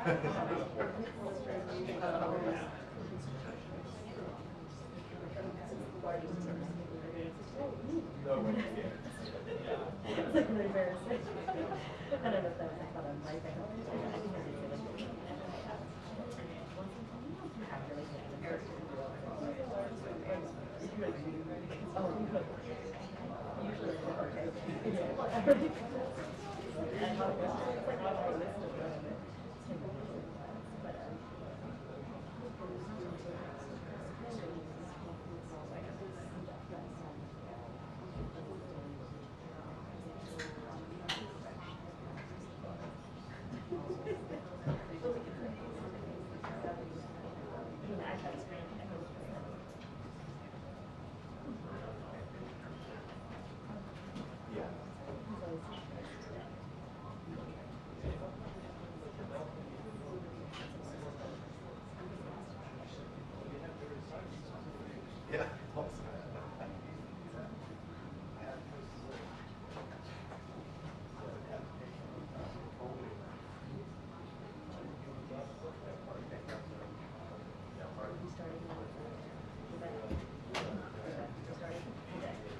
No way. It's like really embarrassing. I don't know if that was like on my family. Yeah.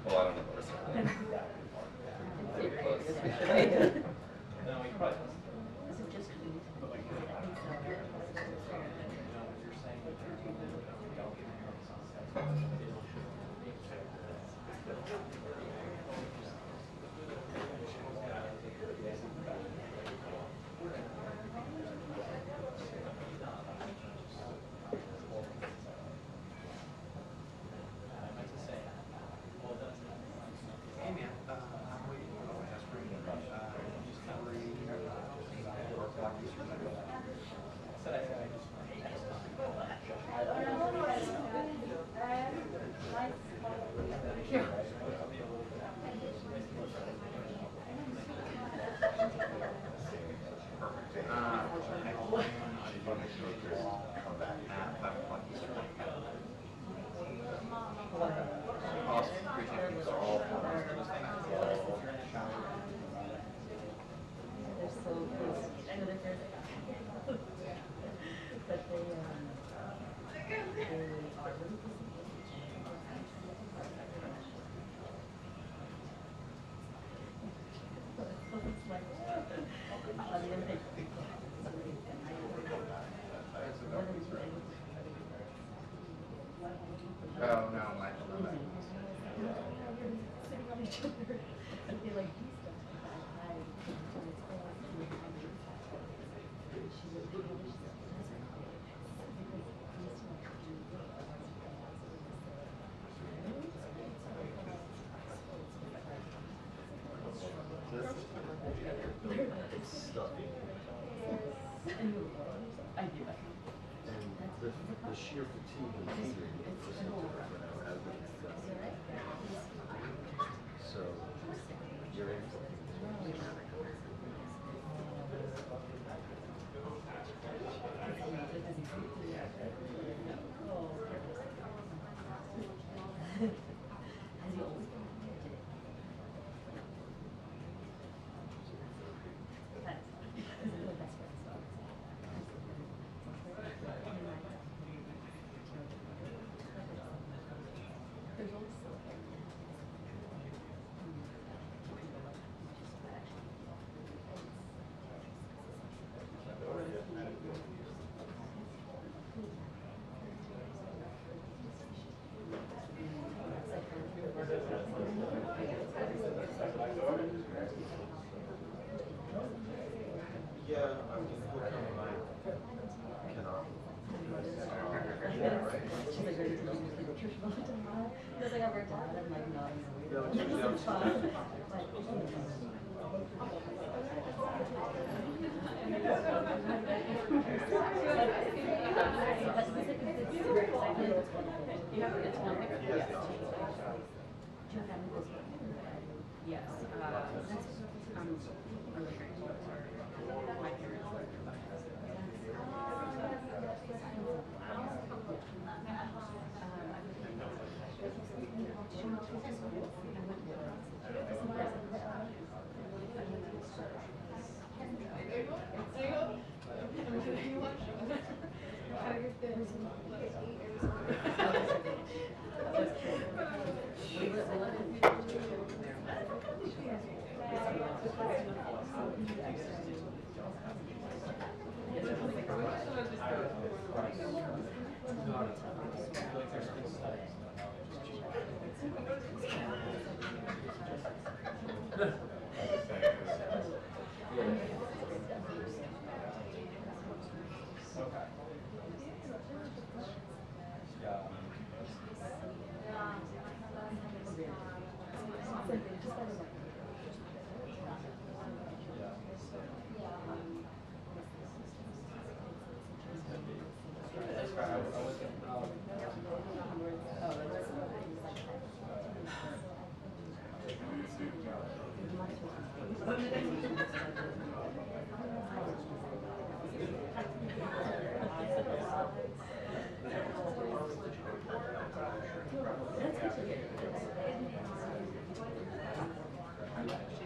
Well, I don't know what it's pretty close. No, he probably doesn't. Awesome. Appreciate you all. They're so close. I know they're very but they are really Oh, no, I don't know that. sitting on each other. I feel like these stuff. Stuffing. I do. And the sheer fatigue and fear so you're in for it. Yeah, I mean, he'll come and I cannot. She's like ready to use the nutritional tomorrow. Because like I worked out and I'm like nodding. No, it's usually up to Yes. My parents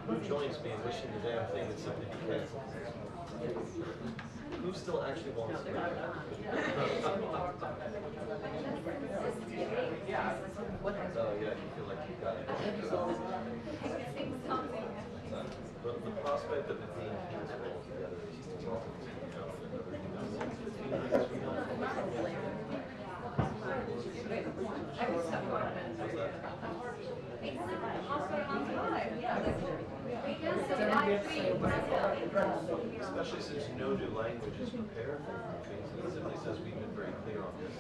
Who joins me in wishing the damn thing is simply because who still actually wants to? Oh yeah, you feel like you've got it. But the prospect of it being peaceful together is welcome to, especially since no new language is prepared for things. It simply says we've been very clear on this.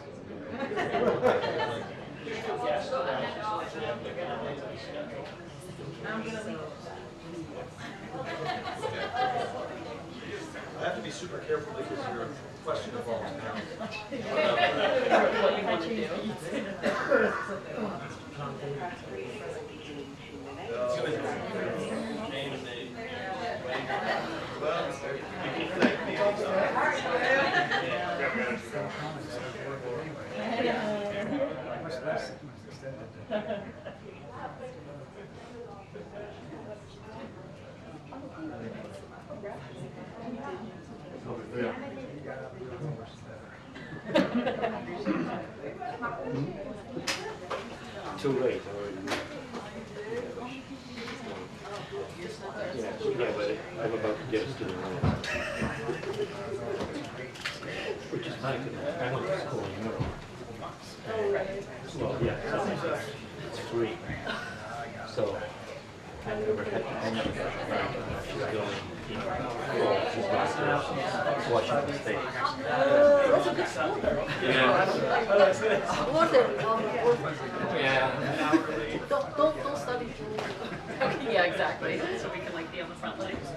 I have to be super careful because your question involves now. What you want to do. Well, you can thank me Too late already. Yeah, but I'm about to get us to the room. Which is nice, because I went to school in Europe. Well, yeah, so it's free. So I never had to she's going, she's Washington State. That's a good school though. Yeah. Was it? Yeah. Don't study. Yeah, exactly. So we can like be on the front lines.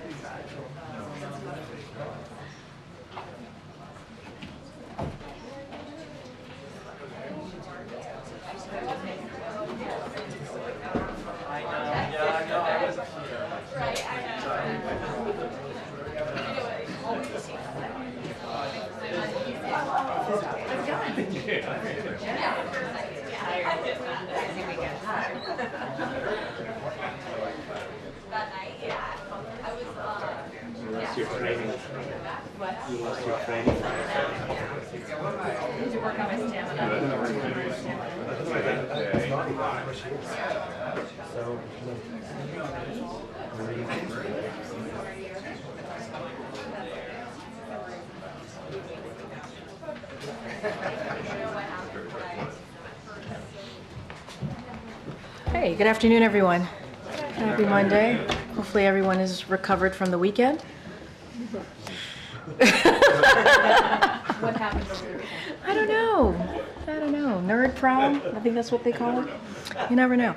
You lost your training. You lost your training. Need to work on my stamina. Hey, good afternoon, everyone. Happy Monday. Hopefully everyone is recovered from the weekend. What happened over the weekend? I don't know. Nerd prom? I think that's what they call it. You never know.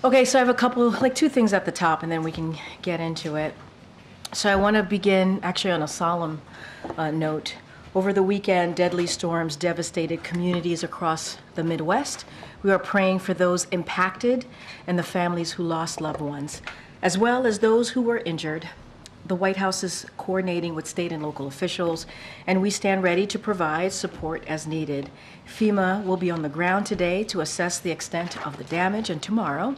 Okay, so I have a couple, like 2 things at the top, and then we can get into it. So I want to begin actually on a solemn note. Over the weekend, deadly storms devastated communities across the Midwest. We are praying for those impacted and the families who lost loved ones, as well as those who were injured. The White House is coordinating with state and local officials, and we stand ready to provide support as needed. FEMA will be on the ground today to assess the extent of the damage, and tomorrow,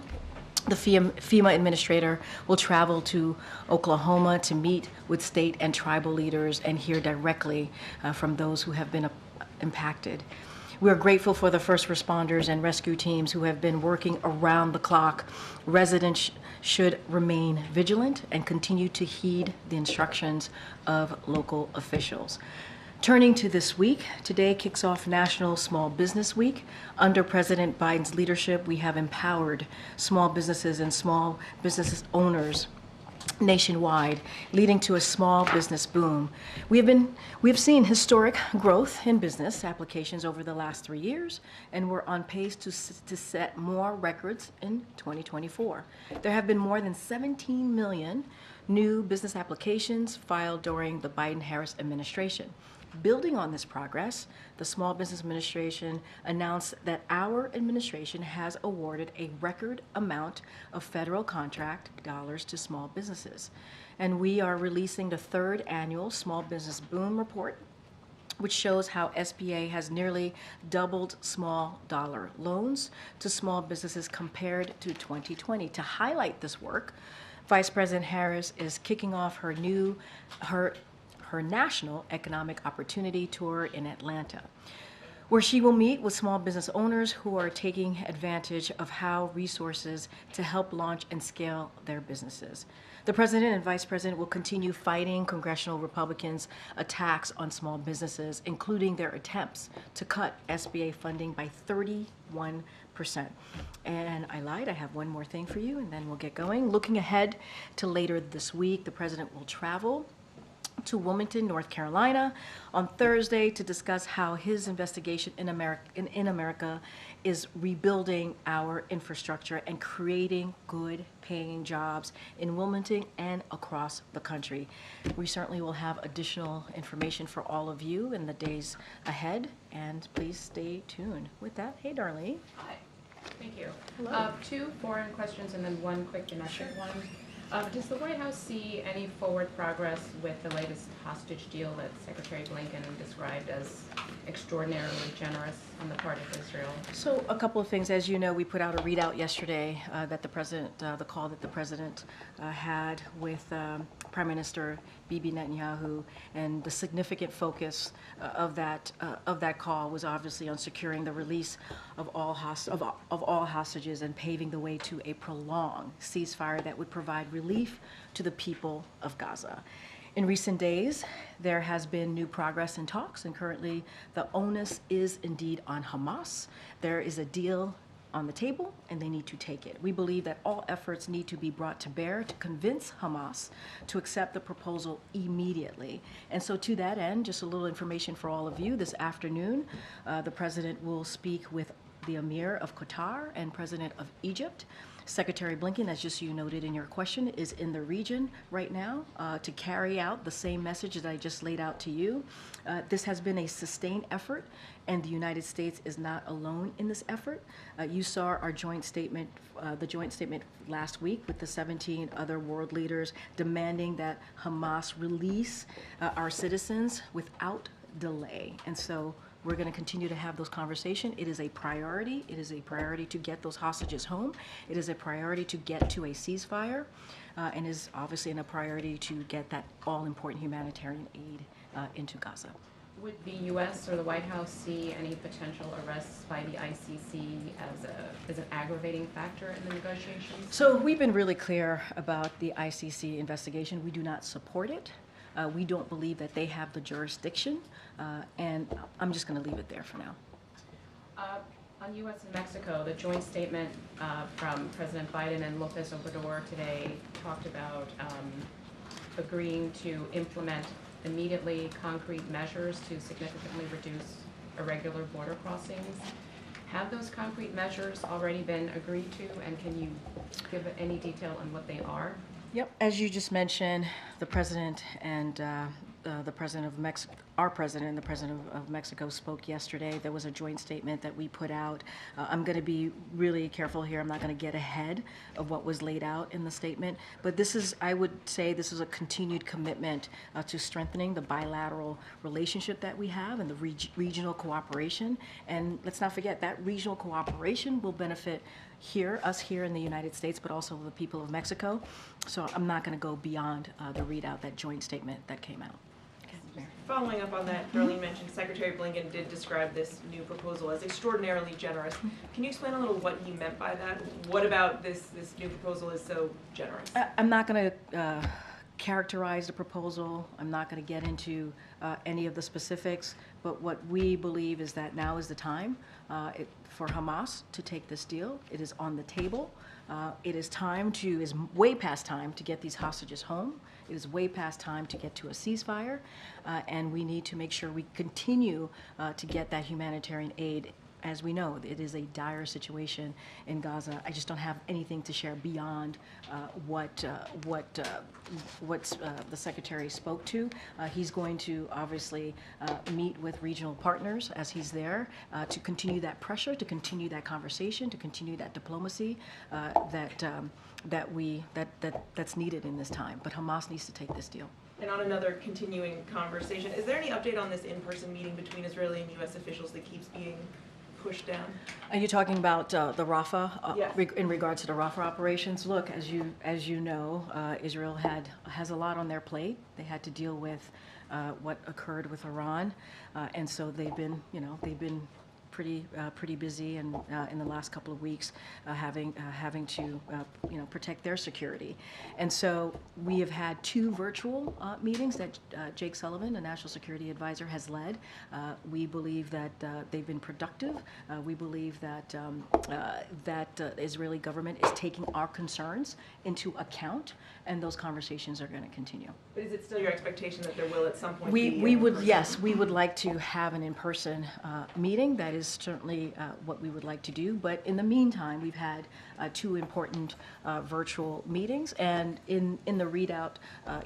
the FEMA administrator will travel to Oklahoma to meet with state and tribal leaders and hear directly from those who have been impacted. We are grateful for the first responders and rescue teams who have been working around the clock. Residents should remain vigilant and continue to heed the instructions of local officials. Turning to this week, today kicks off National Small Business Week. Under President Biden's leadership, we have empowered small businesses and small business owners nationwide, leading to a small business boom. We have seen historic growth in business applications over the last 3 years, and we're on pace to set more records in 2024. There have been more than 17 million new business applications filed during the Biden-Harris administration. Building on this progress, the Small Business Administration announced that our administration has awarded a record amount of federal contract dollars to small businesses. And we are releasing the third annual Small Business Boom Report, which shows how SBA has nearly doubled small dollar loans to small businesses compared to 2020. To highlight this work, Vice President Harris is kicking off her National Economic Opportunity Tour in Atlanta, where she will meet with small business owners who are taking advantage of how resources to help launch and scale their businesses. The President and Vice President will continue fighting congressional Republicans' attacks on small businesses, including their attempts to cut SBA funding by 31%. And I lied, I have one more thing for you, and then we'll get going. Looking ahead to later this week, the President will travel to Wilmington, North Carolina on Thursday to discuss how his investigation in America is rebuilding our infrastructure and creating good paying jobs in Wilmington and across the country. We certainly will have additional information for all of you in the days ahead, and please stay tuned. With that, hey Darlene. Hi, thank you. Hello. 2 foreign questions and then 1 quick domestic one. Does the White House see any forward progress with the latest hostage deal that Secretary Blinken described as extraordinarily generous on the part of Israel? So a couple of things. As you know, we put out a readout yesterday that the president, the call that the president had with Prime Minister Bibi Netanyahu, and the significant focus of that call was obviously on securing the release of all hostages and paving the way to a prolonged ceasefire that would provide relief to the people of Gaza. In recent days, there has been new progress in talks, and currently the onus is indeed on Hamas. There is a deal on the table, and they need to take it. We believe that all efforts need to be brought to bear to convince Hamas to accept the proposal immediately. And so to that end, just a little information for all of you, this afternoon, the president will speak with the Emir of Qatar and President of Egypt. Secretary Blinken, as just you noted in your question, is in the region right now to carry out the same message that I just laid out to you. This has been a sustained effort, and the United States is not alone in this effort. You saw our joint statement, the joint statement last week with the 17 other world leaders demanding that Hamas release our citizens without delay. And so we're going to continue to have those conversations. It is a priority. It is a priority to get those hostages home. It is a priority to get to a ceasefire, and is obviously a priority to get that all-important humanitarian aid into Gaza. Would the U.S. or the White House see any potential arrests by the ICC as an aggravating factor in the negotiations? So we've been really clear about the ICC investigation. We do not support it. We don't believe that they have the jurisdiction, and I'm just going to leave it there for now. On U.S. and Mexico, the joint statement from President Biden and López Obrador today talked about agreeing to implement immediately concrete measures to significantly reduce irregular border crossings. Have those concrete measures already been agreed to, and can you give any detail on what they are? Yep, as you just mentioned, the president and the president of Mexico, our president and the president of Mexico spoke yesterday. There was a joint statement that we put out. I'm going to be really careful here. I'm not going to get ahead of what was laid out in the statement. But this is, I would say, this is a continued commitment to strengthening the bilateral relationship that we have and the regional cooperation. And let's not forget that regional cooperation will benefit us here in the United States, but also the people of Mexico. So I'm not going to go beyond the readout, that joint statement that came out. Okay. Mary. Following up on that, Darlene mentioned Secretary Blinken did describe this new proposal as extraordinarily generous. Can you explain a little what he meant by that? What about this new proposal is so generous? I'm not going to characterize the proposal. I'm not going to get into any of the specifics, but what we believe is that now is the time for Hamas to take this deal. It is on the table. It is way past time to get these hostages home. It is way past time to get to a ceasefire, and we need to make sure we continue to get that humanitarian aid. As we know, it is a dire situation in Gaza. I just don't have anything to share beyond what the Secretary spoke to. He's going to obviously meet with regional partners as he's there to continue that pressure, to continue that conversation, to continue that diplomacy that's needed in this time. But Hamas needs to take this deal. And on another continuing conversation, is there any update on this in-person meeting between Israeli and U.S. officials that keeps being pushed down? Are you talking about the Rafah, Yes. in regards to the Rafah operations? Look, as you know, Israel has a lot on their plate. They had to deal with what occurred with Iran, and so they've been pretty busy, and in the last couple of weeks, having to protect their security. And so we have had 2 virtual meetings that Jake Sullivan, the National Security Advisor, has led. We believe that they've been productive. We believe that the Israeli government is taking our concerns into account, and those conversations are going to continue. But is it still your expectation that there will at some point We be would, in-person? yes, we would like to have an in-person meeting. That is certainly what we would like to do. But in the meantime, we've had 2 important virtual meetings. And in the readout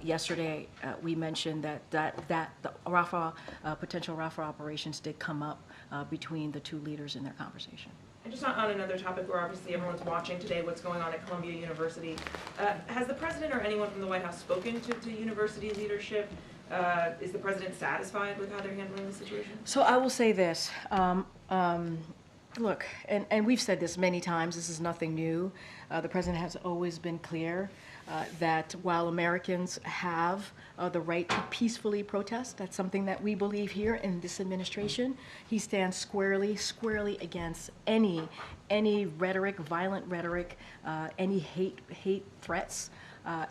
yesterday, we mentioned that the Rafah, potential Rafah operations did come up between the 2 leaders in their conversation. And just on another topic where obviously everyone's watching today what's going on at Columbia University, has the president or anyone from the White House spoken to university leadership? Is the president satisfied with how they're handling the situation? So I will say this. Look, and we've said this many times, this is nothing new. The president has always been clear that while Americans have the right to peacefully protest, that's something that we believe here in this administration. He stands squarely against any rhetoric, violent rhetoric, any hate threats.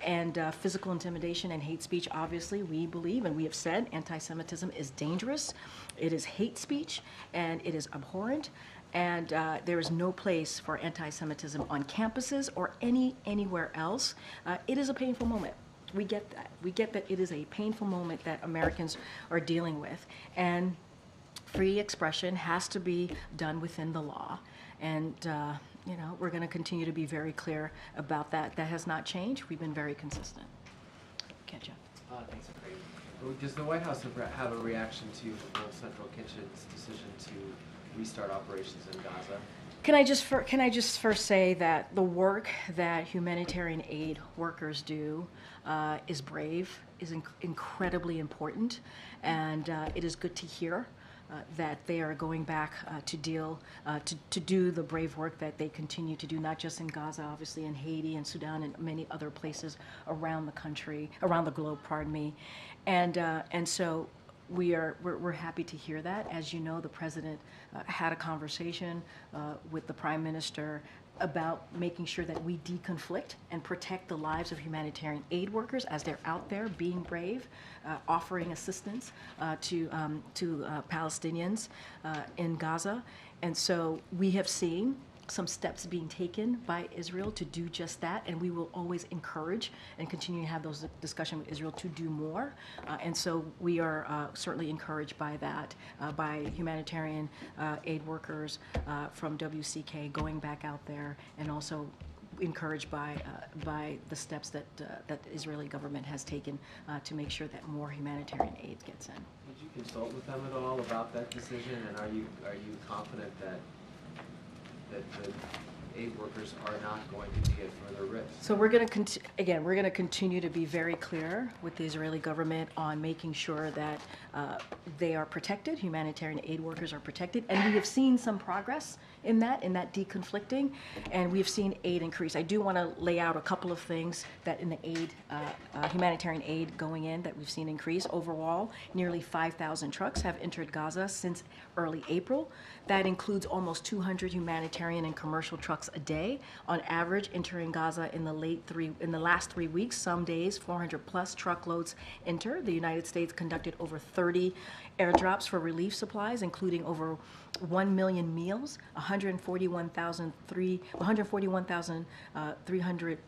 And physical intimidation and hate speech. Obviously, we believe, and we have said, anti-Semitism is dangerous. It is hate speech, and it is abhorrent. And there is no place for anti-Semitism on campuses or anywhere else. It is a painful moment. We get that. We get that it is a painful moment that Americans are dealing with. And free expression has to be done within the law. And we're going to continue to be very clear about that. That has not changed. We've been very consistent. Catch up. Thanks, Karine. Does the White House have a reaction to World Central Kitchen's decision to restart operations in Gaza? Can I just first say that the work that humanitarian aid workers do is brave, is incredibly important, and it is good to hear that they are going back to do the brave work that they continue to do, not just in Gaza, obviously in Haiti and Sudan and many other places around the globe, pardon me. And so we're happy to hear that. As you know, the president had a conversation with the prime minister about making sure that we deconflict and protect the lives of humanitarian aid workers as they're out there being brave, offering assistance to Palestinians in Gaza. And so we have seen some steps being taken by Israel to do just that, and we will always encourage and continue to have those discussions with Israel to do more. And so we are certainly encouraged by that, by humanitarian aid workers from WCK going back out there, and also encouraged by the steps that the Israeli government has taken to make sure that more humanitarian aid gets in. Did you consult with them at all about that decision, and are you confident that the aid workers are not going to be at further risk? So we're going to continue to be very clear with the Israeli government on making sure that they are protected, humanitarian aid workers are protected, and we have seen some progress in that deconflicting, and we've seen aid increase. I do want to lay out a couple of things that in the aid, humanitarian aid going in that we've seen increase. Overall, nearly 5,000 trucks have entered Gaza since early April. That includes almost 200 humanitarian and commercial trucks a day, on average entering Gaza in the last 3 weeks. Some days, 400 plus truckloads enter. The United States conducted over 30 airdrops for relief supplies, including over 1 million meals, 141,300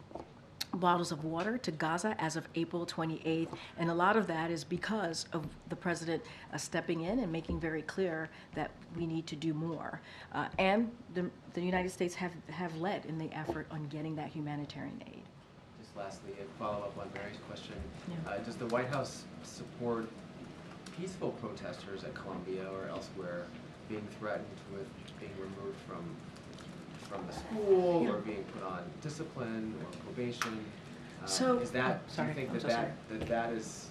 bottles of water to Gaza as of April 28th. And a lot of that is because of the president stepping in and making very clear that we need to do more. And the United States have led in the effort on getting that humanitarian aid. Just lastly, a follow-up on Mary's question. Yeah. Does the White House support peaceful protesters at Columbia or elsewhere being threatened with being removed from the school or being put on discipline or probation? So, is that, sorry, do you I'm think so that, sorry. that is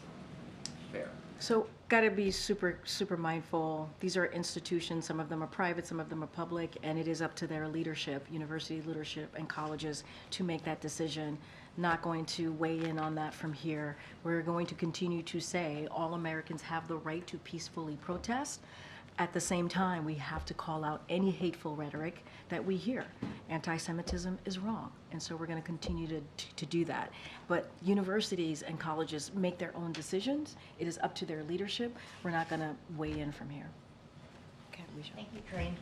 fair? So, got to be super mindful. These are institutions, some of them are private, some of them are public, and it is up to their leadership, university leadership and colleges, to make that decision. Not going to weigh in on that from here. We're going to continue to say all Americans have the right to peacefully protest. At the same time, we have to call out any hateful rhetoric that we hear. Anti-Semitism is wrong, and so we're going to continue to do that. But universities and colleges make their own decisions. It is up to their leadership. We're not going to weigh in from here. Okay, Alicia. Thank you, Karine.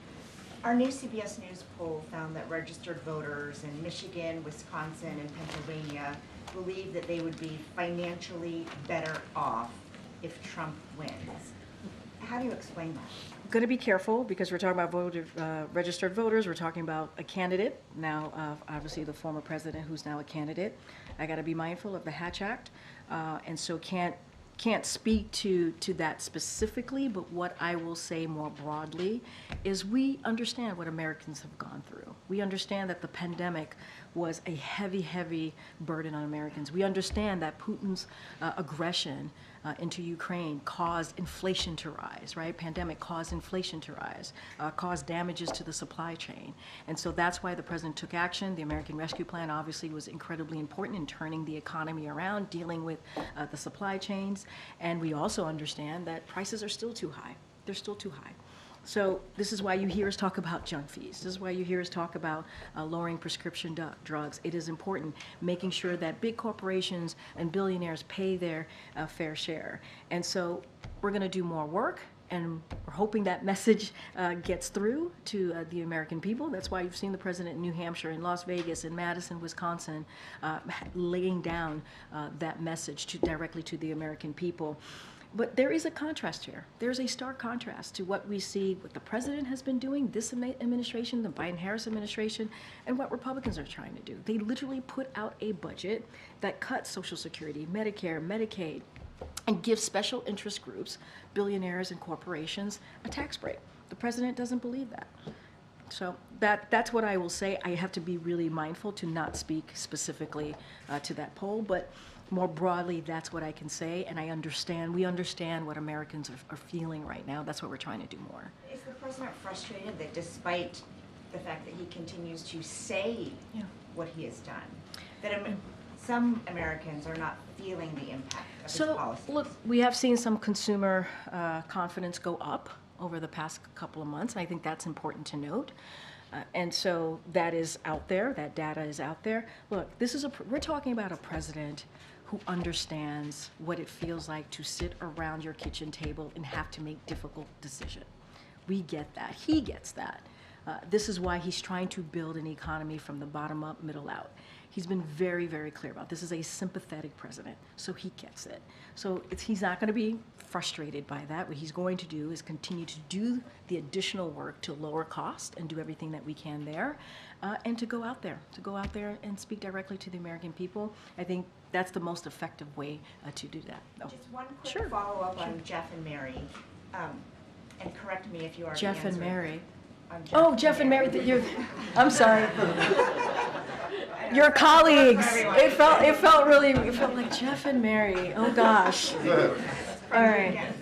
Our new CBS News poll found that registered voters in Michigan, Wisconsin, and Pennsylvania believe that they would be financially better off if Trump wins. How do you explain that? Going to be careful because we're talking about registered voters. We're talking about a candidate now, obviously the former president who's now a candidate. I got to be mindful of the Hatch Act, and so can't speak to that specifically. But what I will say more broadly is we understand what Americans have gone through. We understand that the pandemic was a heavy burden on Americans. We understand that Putin's aggression into Ukraine caused inflation to rise, right? Pandemic caused inflation to rise, caused damages to the supply chain. And so that's why the president took action. The American Rescue Plan obviously was incredibly important in turning the economy around, dealing with the supply chains. And we also understand that prices are still too high. They're still too high. So this is why you hear us talk about junk fees. This is why you hear us talk about lowering prescription drugs. It is important, making sure that big corporations and billionaires pay their fair share. And so we're going to do more work, and we're hoping that message gets through to the American people. That's why you've seen the president in New Hampshire, in Las Vegas, in Madison, Wisconsin, laying down that message directly to the American people. But there is a contrast here. There's a stark contrast to what we see, what the president has been doing, this administration, the Biden-Harris administration, and what Republicans are trying to do. They literally put out a budget that cuts Social Security, Medicare, Medicaid, and gives special interest groups, billionaires and corporations, a tax break. The president doesn't believe that. So that's what I will say. I have to be really mindful to not speak specifically to that poll, but more broadly, that's what I can say, and we understand what Americans are feeling right now. That's what we're trying to do more. Is the president frustrated that despite the fact that he continues to say what he has done, that some Americans are not feeling the impact of his policies? So, look, we have seen some consumer confidence go up over the past couple of months. I think that's important to note. And so that is out there, that data is out there. Look, we're talking about a president who understands what it feels like to sit around your kitchen table and have to make difficult decisions. We get that. He gets that. This is why he's trying to build an economy from the bottom up, middle out. He's been very, very clear about this. This is a sympathetic president, so he gets it. So he's not going to be frustrated by that. What he's going to do is continue to do the additional work to lower cost and do everything that we can there, and to go out there and speak directly to the American people. I think that's the most effective way to do that. Just one quick follow-up on Jeff and Mary, and correct me if you are Jeff and Mary. Jeff and Mary. I'm sorry. Your colleagues. It felt like Jeff and Mary. Oh gosh. All right.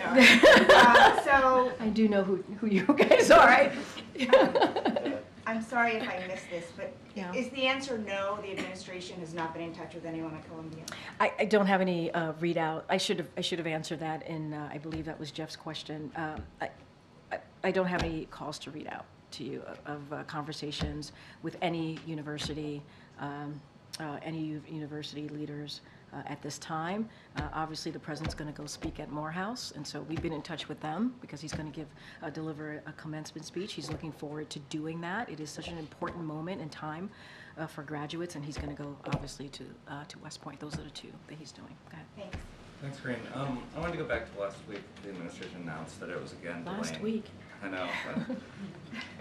So I do know who you guys are, right? I'm sorry if I missed this, but Yeah. is the answer no, the administration has not been in touch with anyone at Columbia? I don't have any readout. I should have answered that in, I believe that was Jeff's question. I don't have any calls to read out to you of conversations with any university leaders at this time. Obviously, the president's going to go speak at Morehouse, and so we've been in touch with them because he's going to deliver a commencement speech. He's looking forward to doing that. It is such an important moment in time for graduates, and he's going to go obviously to West Point. Those are the two that he's doing. Go ahead. Thanks. Thanks, Karine. I wanted to go back to last week. The administration announced that it was again delaying. Last week. I know.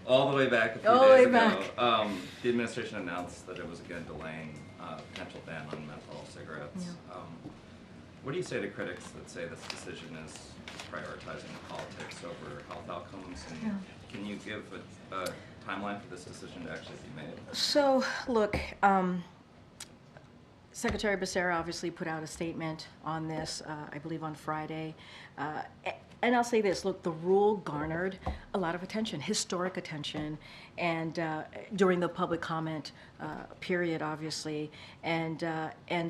All the way back a few All the days way ago. back. The administration announced that it was again delaying potential ban on menthol cigarettes. Yeah. What do you say to critics that say this decision is prioritizing politics over health outcomes? And Yeah. can you give a timeline for this decision to actually be made? So, look, Secretary Becerra obviously put out a statement on this, I believe on Friday. And I'll say this, look, the rule garnered a lot of attention, historic attention, and during the public comment period, obviously. And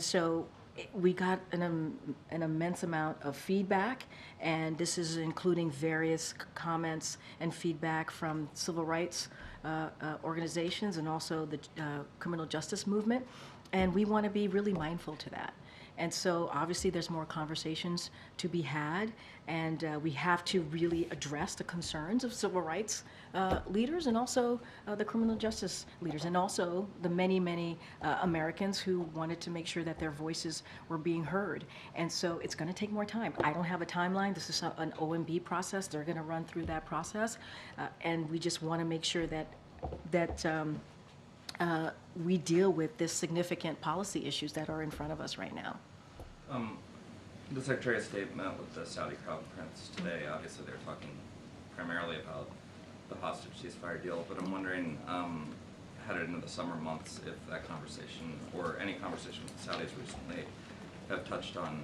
so we got an immense amount of feedback, and this is including various comments and feedback from civil rights organizations and also the criminal justice movement. And we want to be really mindful to that. And so obviously there's more conversations to be had, and we have to really address the concerns of civil rights leaders and also the criminal justice leaders, and also the many, many Americans who wanted to make sure that their voices were being heard. And so it's going to take more time. I don't have a timeline. This is an OMB process. They're going to run through that process, and we just want to make sure that we deal with this significant policy issues that are in front of us right now. The Secretary of State met with the Saudi Crown Prince today. Obviously, they're talking primarily about the hostage ceasefire deal, but I'm wondering, headed into the summer months, if that conversation or any conversation with the Saudis recently have touched on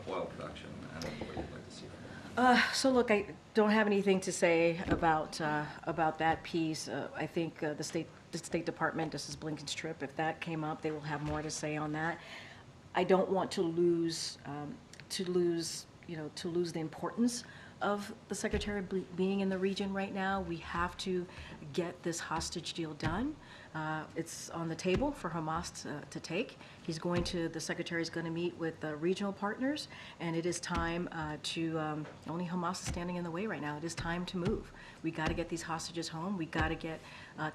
oil production and what you'd like to see. So look, I don't have anything to say about that piece. I think the State Department, this is Blinken's trip. If that came up, they will have more to say on that. I don't want to lose the importance of the Secretary being in the region right now. We have to get this hostage deal done. It's on the table for Hamas to take. The Secretary is going to meet with regional partners, and it is time only Hamas is standing in the way right now. It is time to move. We got to get these hostages home. We got to get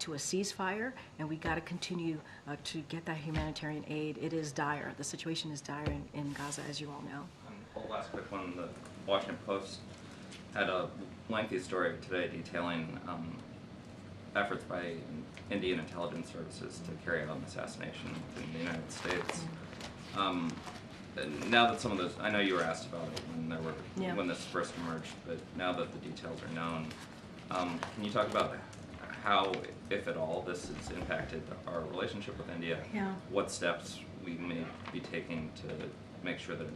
to a ceasefire, and we got to continue to get that humanitarian aid. It is dire. The situation is dire in Gaza, as you all know. One last quick one. The Washington Post had a lengthy story today detailing efforts by Indian intelligence services to carry out an assassination in the United States. Now that some of those, I know you were asked about it when this first emerged, but now that the details are known, can you talk about how, if at all, this has impacted our relationship with India? Yeah. What steps we may be taking to make sure that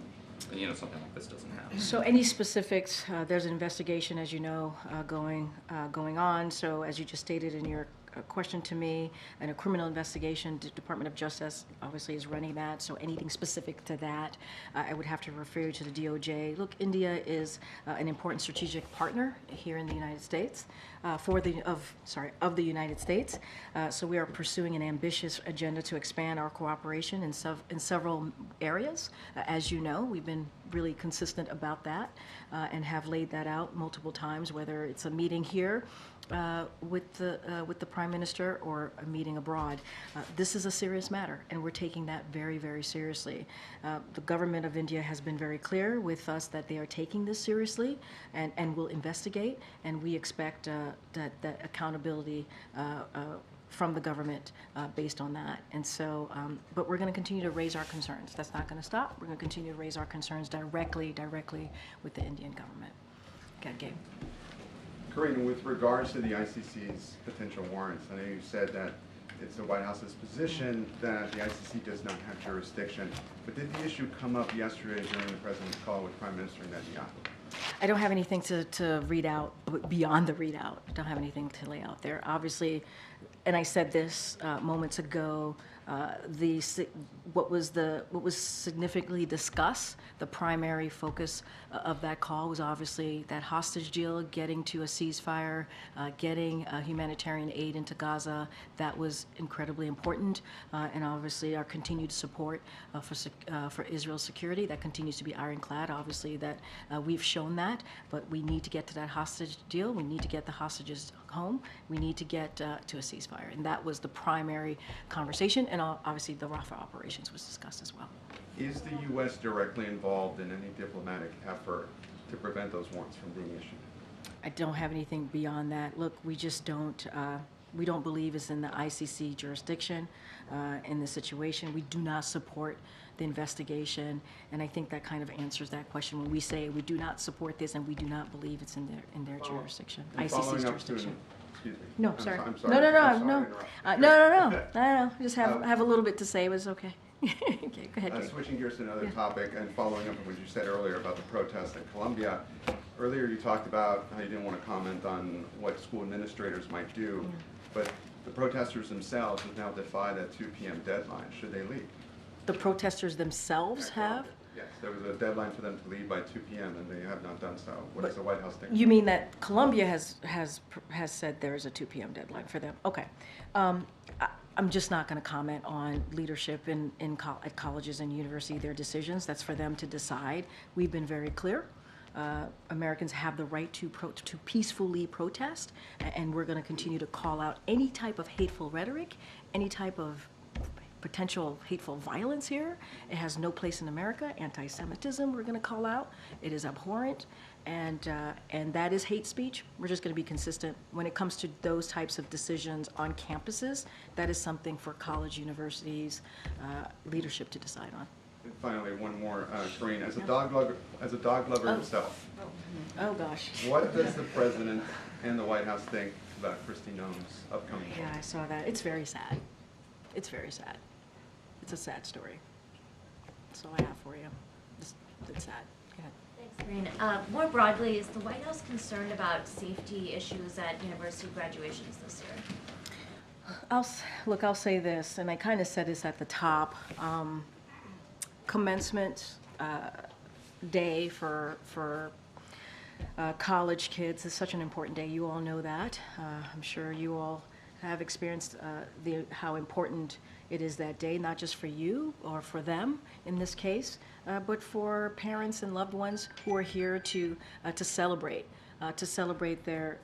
something like this doesn't happen? So any specifics, there's an investigation, as you know, going on. So as you just stated in your question to me, and a criminal investigation, the Department of Justice obviously is running that. So anything specific to that, I would have to refer you to the DOJ. Look, India is an important strategic partner here in the United States, of the United States. So we are pursuing an ambitious agenda to expand our cooperation in several areas. As you know, we've been really consistent about that and have laid that out multiple times, whether it's a meeting here with the Prime Minister or a meeting abroad. This is a serious matter, and we're taking that very, very seriously. The government of India has been very clear with us that they are taking this seriously and will investigate, and we expect that accountability from the government based on that. And so, but we're going to continue to raise our concerns. That's not going to stop. We're going to continue to raise our concerns directly with the Indian government. Okay, Gabe. Karine, with regards to the ICC's potential warrants, I know you said that it's the White House's position that the ICC does not have jurisdiction, but did the issue come up yesterday during the President's call with Prime Minister Netanyahu? I don't have anything to read out beyond the readout. I don't have anything to lay out there. Obviously, and I said this moments ago, what was significantly discussed, the primary focus of that call was obviously that hostage deal, getting to a ceasefire, getting humanitarian aid into Gaza. That was incredibly important, and obviously our continued support for Israel's security. That continues to be ironclad. Obviously, that we've shown that, but we need to get to that hostage deal. We need to get the hostages home. We need to get to a ceasefire, and that was the primary conversation. And obviously, the Rafah operations was discussed as well. Is the U.S. directly involved in any diplomatic effort to prevent those warrants from being issued? I don't have anything beyond that. Look, we just don't. We don't believe it's in the ICC jurisdiction in this situation. We do not support the investigation, and I think that kind of answers that question when we say we do not support this and we do not believe it's in their jurisdiction, ICC's jurisdiction. Excuse me. No, sorry. I'm sorry. No. I'm sorry to interrupt. No. Just have a little bit to say. It was okay. Okay, go ahead. Switching gears to another topic and following up on what you said earlier about the protests in Colombia. Earlier you talked about how you didn't want to comment on what school administrators might do, but the protesters themselves have now defied a 2 p.m. deadline. Should they leave? The protesters themselves have? Yes, there was a deadline for them to leave by 2 p.m. and they have not done so. What does the White House think? You mean that Colombia has said there is a 2 p.m. deadline for them? Okay. I'm just not going to comment on leadership at colleges and universities, their decisions. That's for them to decide. We've been very clear. Americans have the right to peacefully protest, and we're going to continue to call out any type of hateful rhetoric, any type of potential hateful violence here. It has no place in America. Anti-Semitism, we're going to call out. It is abhorrent, and that is hate speech. We're just going to be consistent when it comes to those types of decisions on campuses. That is something for college, universities, leadership to decide on. And finally, one more, Karine, as a dog lover himself. Oh gosh. What does the president and the White House think about Kristi Noem's upcoming book? Yeah, I saw that. It's very sad. It's very sad. It's a sad story. That's all I have for you. It's sad. Go ahead. Thanks, Karine. More broadly, is the White House concerned about safety issues at university graduations this year? I'll say this, and I kind of said this at the top. Commencement day for college kids is such an important day. You all know that. I'm sure you all have experienced how important it is that day, not just for you or for them in this case, but for parents and loved ones who are here to celebrate their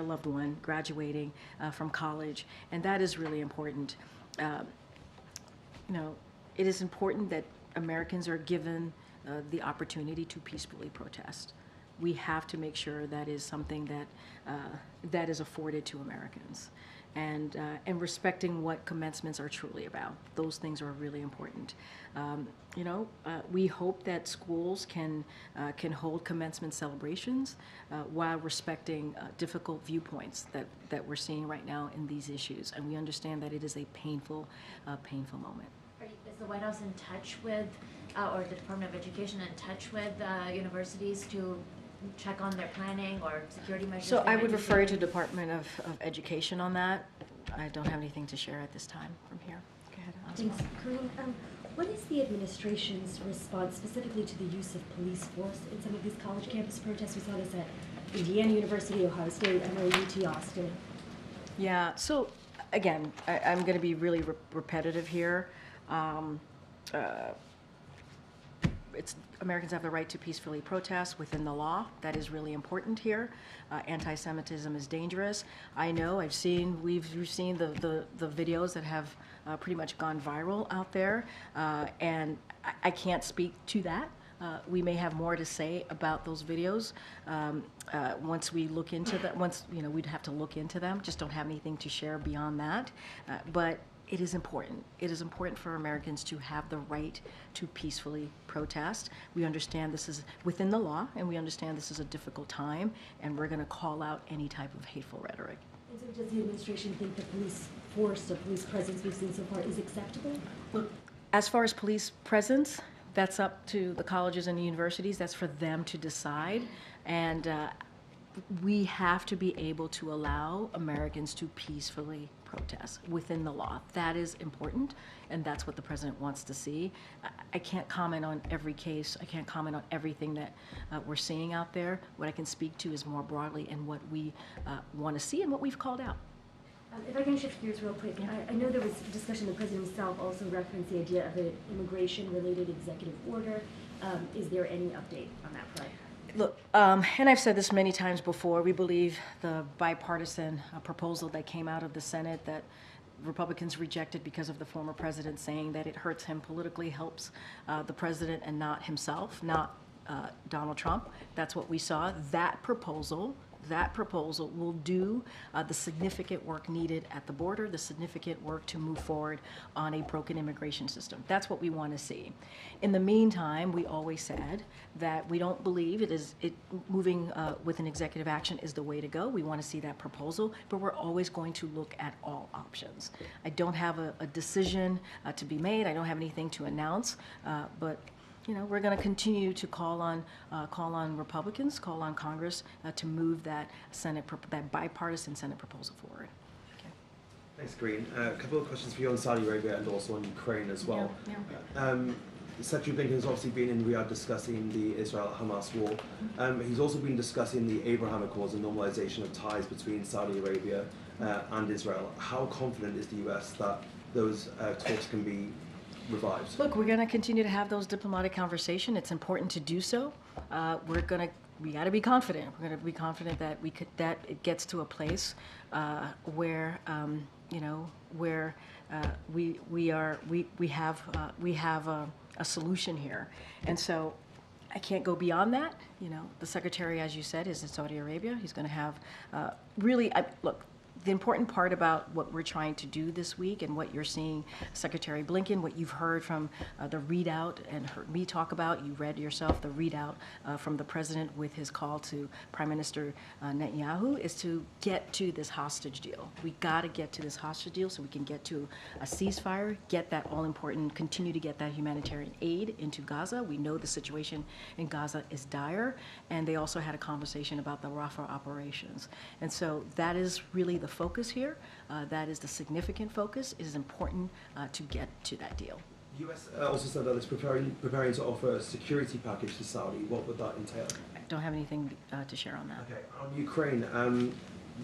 loved one graduating from college, and that is really important. It is important that Americans are given the opportunity to peacefully protest. We have to make sure that is something that is afforded to Americans. And respecting what commencements are truly about. Those things are really important. We hope that schools can hold commencement celebrations while respecting difficult viewpoints that we're seeing right now in these issues. And we understand that it is a painful moment. Is the White House in touch with, or the Department of Education in touch with universities to check on their planning or security measures? So I would refer you to Department of Education on that. I don't have anything to share at this time from here. Go ahead, Osma. Thanks. Karine, what is the administration's response specifically to the use of police force in some of these college campus protests? We saw this at Indiana University, Ohio State, I know UT Austin. Yeah, so again, I'm going to be really repetitive here. Americans have the right to peacefully protest within the law. That is really important here. Anti-Semitism is dangerous. I know, we've seen the videos that have pretty much gone viral out there, and I can't speak to that. We may have more to say about those videos once we look into that. We'd have to look into them. Just don't have anything to share beyond that. But it is important. It is important for Americans to have the right to peacefully protest. We understand this is within the law, and we understand this is a difficult time, and we're going to call out any type of hateful rhetoric. And so does the administration think the police force or police presence we've seen so far is acceptable? Look, as far as police presence, That's up to the colleges and the universities. That's for them to decide. And we have to be able to allow Americans to peacefully protest within the law. That is important, and that's what the president wants to see. I can't comment on every case. I can't comment on everything that we're seeing out there. What I can speak to is more broadly and what we want to see and what we've called out. If I can shift gears real quick, I know there was discussion, the president himself also referenced the idea of an immigration-related executive order. Is there any update on that front? Look, and I've said this many times before, we believe the bipartisan proposal that came out of the Senate that Republicans rejected because of the former president saying that it hurts him politically, helps the president and not himself, not Donald Trump. That's what we saw. That proposal will do the significant work needed at the border, the significant work to move forward on a broken immigration system. That's what we want to see. In the meantime, we always said that we don't believe moving with an executive action is the way to go. We want to see that proposal, but we're always going to look at all options. I don't have a decision to be made. I don't have anything to announce, but we're going to continue to call on Republicans, call on Congress to move that that bipartisan Senate proposal forward. Okay. Thanks, Karine. A couple of questions for you on Saudi Arabia and also on Ukraine as well. Yeah. Secretary Blinken has obviously been in Riyadh discussing the Israel-Hamas war. He's also been discussing the Abraham Accords and normalization of ties between Saudi Arabia and Israel. How confident is the U.S. that those talks can be revived? Look, we're going to continue to have those diplomatic conversations. It's important to do so. We got to be confident. We're going to be confident that that it gets to a place where we have a solution here, and so I can't go beyond that. The secretary, as you said, is in Saudi Arabia. He's going to have look. The important part about what we're trying to do this week and what you're seeing Secretary Blinken, what you've heard from the readout and heard me talk about, you read yourself the readout from the president with his call to Prime Minister Netanyahu, is to get to this hostage deal. We got to get to this hostage deal so we can get to a ceasefire, get that all important, continue to get that humanitarian aid into Gaza. We know the situation in Gaza is dire, and they also had a conversation about the Rafah operations. And so that is really the focus here. That is the significant focus. It is important to get to that deal. The U.S. also said that it's preparing to offer a security package to Saudi. What would that entail? I don't have anything to share on that. Okay. On Ukraine,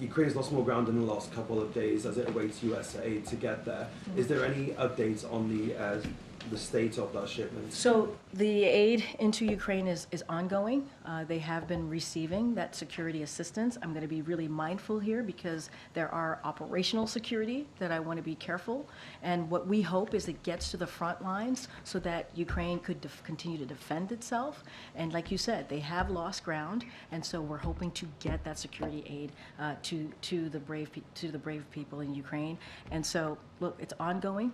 Ukraine has lost more ground in the last couple of days as it awaits U.S. aid to get there. Mm-hmm. Is there any updates on the state of that shipment? So the aid into Ukraine is ongoing. They have been receiving that security assistance. I'm going to be really mindful here because there are operational security that I want to be careful. And what we hope is it gets to the front lines so that Ukraine could continue to defend itself. And like you said, they have lost ground, and so we're hoping to get that security aid to the brave people in Ukraine. And so, look, it's ongoing.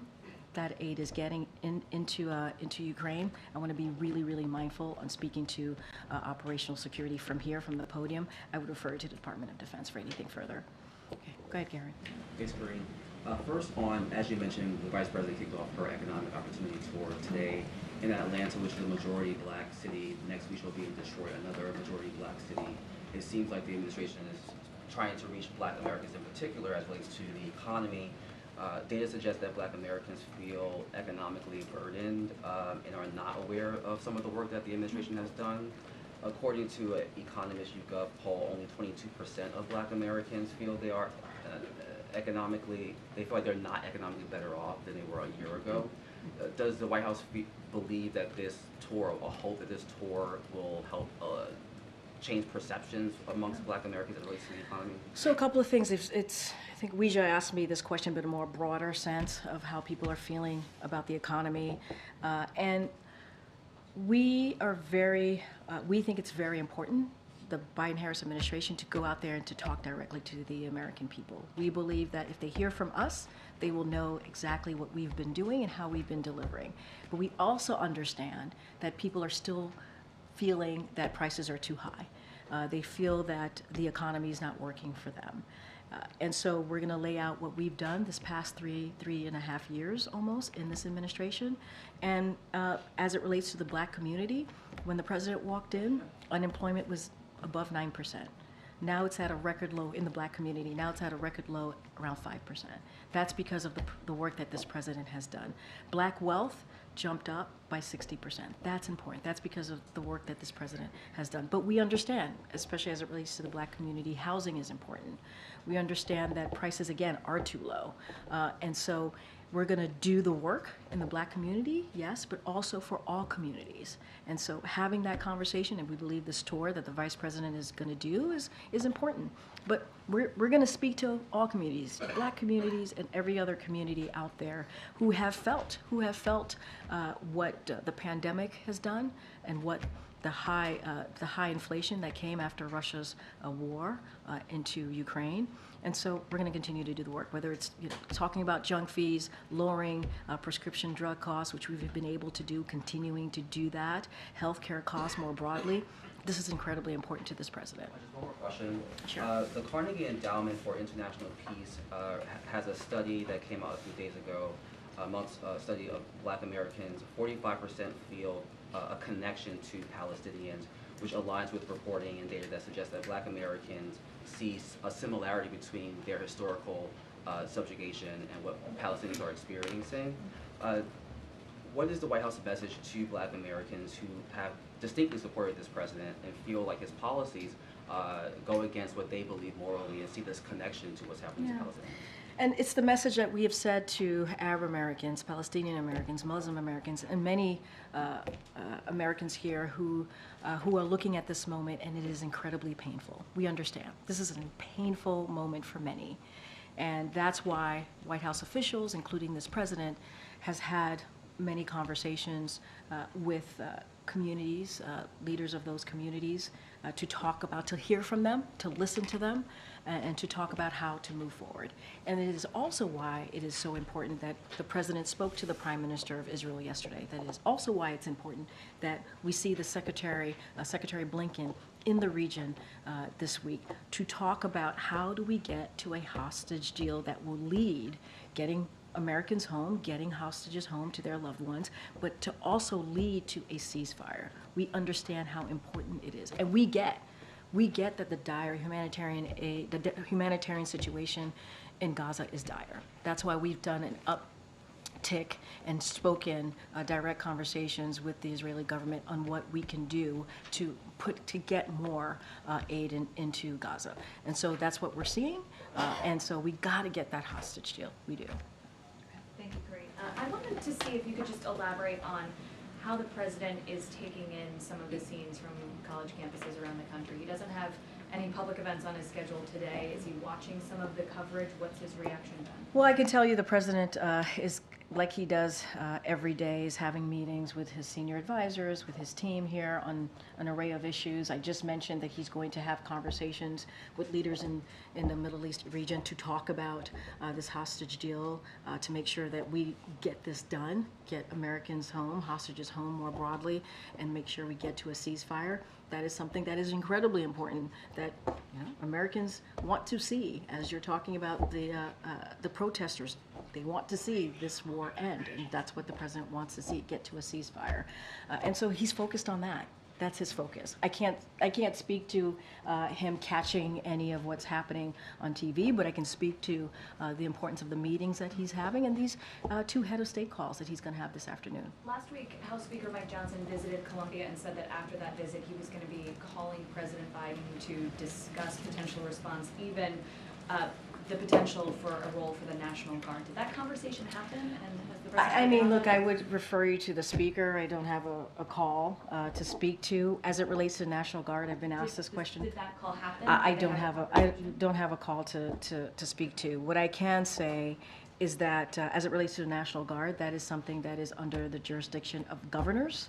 That aid is getting into Ukraine. I want to be really, really mindful on speaking to operational security from here, from the podium. I would refer to the Department of Defense for anything further. Okay, go ahead, Garen. Thanks, Karine. First on, as you mentioned, the Vice President kicked off her economic opportunity tour today in Atlanta, which is a majority black city. Next week she'll be in Detroit, another majority black city. It seems like the administration is trying to reach black Americans in particular as relates to the economy. Data suggests that black Americans feel economically burdened and are not aware of some of the work that the administration has done. According to an Economist YouGov poll, only 22% of black Americans feel they are they feel like they're not economically better off than they were a year ago. Does the White House believe that this tour, or hope that this tour will help change perceptions amongst black Americans as it relates to the economy? So a couple of things. I think Weijia asked me this question, but a more broader sense of how people are feeling about the economy. And we think it's very important, the Biden-Harris administration, to go out there and to talk directly to the American people. We believe that if they hear from us, they will know exactly what we've been doing and how we've been delivering. But we also understand that people are still feeling that prices are too high. They feel that the economy is not working for them. And so we're going to lay out what we've done this past three and a half years almost in this administration. And as it relates to the black community, when the president walked in, unemployment was above 9%. Now it's at a record low in the black community. Now it's at a record low around 5%. That's because of the work that this president has done. Black wealth jumped up by 60%. That's important. That's because of the work that this president has done. But we understand, especially as it relates to the black community, housing is important. We understand that prices, again, are too low. And so we're going to do the work in the black community, yes, but also for all communities. And so having that conversation, and we believe this tour that the vice president is going to do is important. But we're going to speak to all communities, black communities and every other community out there who have felt what the pandemic has done and what the high inflation that came after Russia's war into Ukraine. And so we're going to continue to do the work, whether it's talking about junk fees, lowering prescription drug costs, which we've been able to do, continuing to do that, healthcare costs more broadly. This is incredibly important to this president. Just one more question. Sure. The Carnegie Endowment for International Peace has a study that came out a few days ago, amongst a study of black Americans. 45% feel a connection to Palestinians, which aligns with reporting and data that suggests that black Americans see a similarity between their historical subjugation and what Palestinians are experiencing. What is the White House message to black Americans who have distinctly supported this president and feel like his policies go against what they believe morally and see this connection to what's happening to Palestinians? And it's the message that we have said to Arab Americans, Palestinian Americans, Muslim Americans, and many Americans here who are looking at this moment, and it is incredibly painful. We understand. This is a painful moment for many. And that's why White House officials, including this president, has had many conversations with communities, leaders of those communities, to hear from them, to listen to them, and to talk about how to move forward. And it is also why it is so important that the president spoke to the Prime Minister of Israel yesterday. That is also why it's important that we see the Secretary Blinken in the region this week to talk about how do we get to a hostage deal that will lead getting Americans home, getting hostages home to their loved ones, but to also lead to a ceasefire. We understand how important it is. And we get that the dire humanitarian situation in Gaza is dire. That's why we've done an uptick and spoken direct conversations with the Israeli government on what we can do to get more aid into Gaza. And so that's what we're seeing. And so we got to get that hostage deal. We do. Thank you, Karine. I wanted to see if you could just elaborate on how the president is taking in some of the scenes from college campuses around the country. He doesn't have any public events on his schedule today. Is he watching some of the coverage? What's his reaction been? Well, I can tell you the president is, like he does every day, is having meetings with his senior advisors, with his team here on an array of issues. I just mentioned that he's going to have conversations with leaders in the Middle East region to talk about this hostage deal, to make sure that we get this done, get Americans home, hostages home more broadly, and make sure we get to a ceasefire. That is something that is incredibly important that Americans want to see. As you're talking about the protesters, they want to see this war end, and that's what the president wants to see, get to a ceasefire. And so he's focused on that. That's his focus. I can't speak to him catching any of what's happening on TV, but I can speak to the importance of the meetings that he's having and these two head of state calls that he's going to have this afternoon. Last week, House Speaker Mike Johnson visited Colombia and said that after that visit, he was going to be calling President Biden to discuss potential response, even the potential for a role for the National Guard. Did that conversation happen? And has the president I mean, look, I would refer you to the speaker. I don't have a call to speak to. As it relates to the National Guard, I've been asked this question. Did that call happen? I don't have a call to speak to. What I can say is that as it relates to the National Guard, that is something that is under the jurisdiction of governors.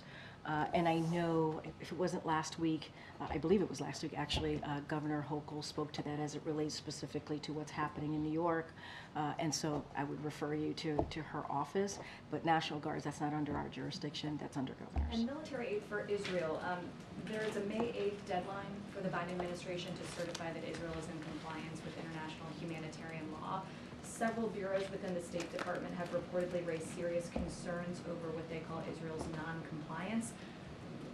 And I know, if it wasn't last week, I believe it was last week actually, Governor Hochul spoke to that as it relates specifically to what's happening in New York. And so I would refer you to her office. But National Guards, that's not under our jurisdiction, that's under governors. And military aid for Israel, there is a May 8th deadline for the Biden administration to certify that Israel is in compliance with international humanitarian law. Several bureaus within the State Department have reportedly raised serious concerns over what they call Israel's non-compliance.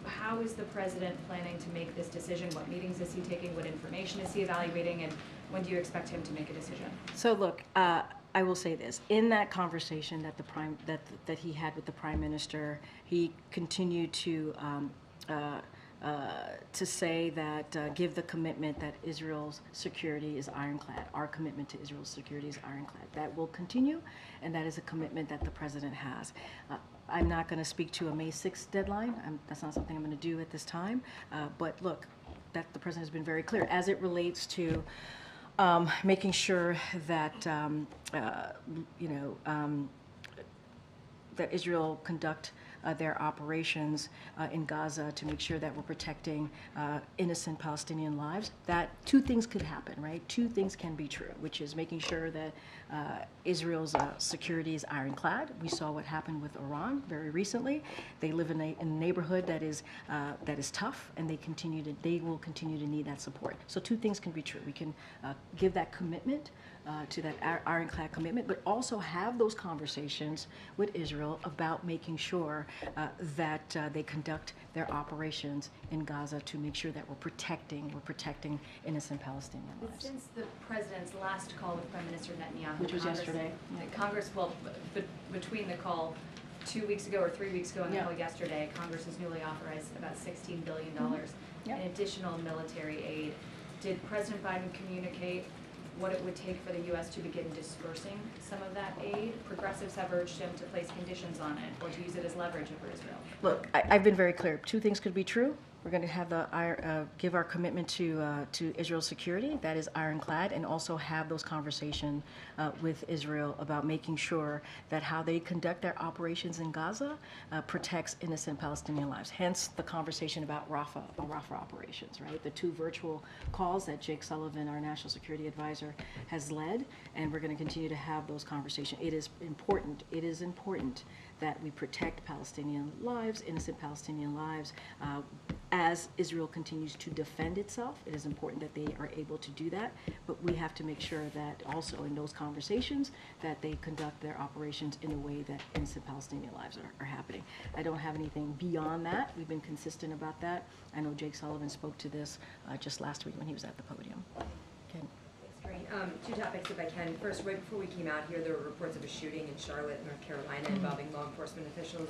How is the president planning to make this decision? What meetings is he taking? What information is he evaluating? And when do you expect him to make a decision? So look, I will say this: in that conversation that he had with the Prime Minister, he continued to say that give the commitment that Israel's security is ironclad. Our commitment to Israel's security is ironclad. That will continue, and that is a commitment that the president has. I'm not going to speak to a May 6th deadline. That's not something I'm going to do at this time. But look, that the president has been very clear as it relates to making sure that that Israel conduct their operations in Gaza to make sure that we're protecting innocent Palestinian lives. That two things could happen, right? Two things can be true, which is making sure that Israel's security is ironclad. We saw what happened with Iran very recently. They live in a neighborhood that is tough, and they will continue to need that support. So two things can be true. We can give that commitment to that ironclad commitment, but also have those conversations with Israel about making sure that they conduct their operations in Gaza to make sure that we're protecting innocent Palestinian lives. Since the president's last call with Prime Minister Netanyahu, Which was yesterday. Congress, between the call 2 weeks ago or 3 weeks ago and the call yesterday, Congress has newly authorized about $16 billion in additional military aid. Did President Biden communicate what it would take for the U.S. to begin dispersing some of that aid? Progressives have urged him to place conditions on it or to use it as leverage over Israel. Look, I've been very clear. Two things could be true. We're going to have give our commitment to Israel's security, that is ironclad, and also have those conversations with Israel about making sure that how they conduct their operations in Gaza protects innocent Palestinian lives. Hence the conversation about Rafah operations, right? The two virtual calls that Jake Sullivan, our national security advisor, has led, and we're going to continue to have those conversations. It is important that we protect Palestinian lives, innocent Palestinian lives, as Israel continues to defend itself. It is important that they are able to do that, but we have to make sure that also in those conversations that they conduct their operations in a way that innocent Palestinian lives are happening. I don't have anything beyond that. We've been consistent about that. I know Jake Sullivan spoke to this just last week when he was at the podium. Okay. Two topics, if I can. First, right before we came out here, there were reports of a shooting in Charlotte, North Carolina, involving law enforcement officials.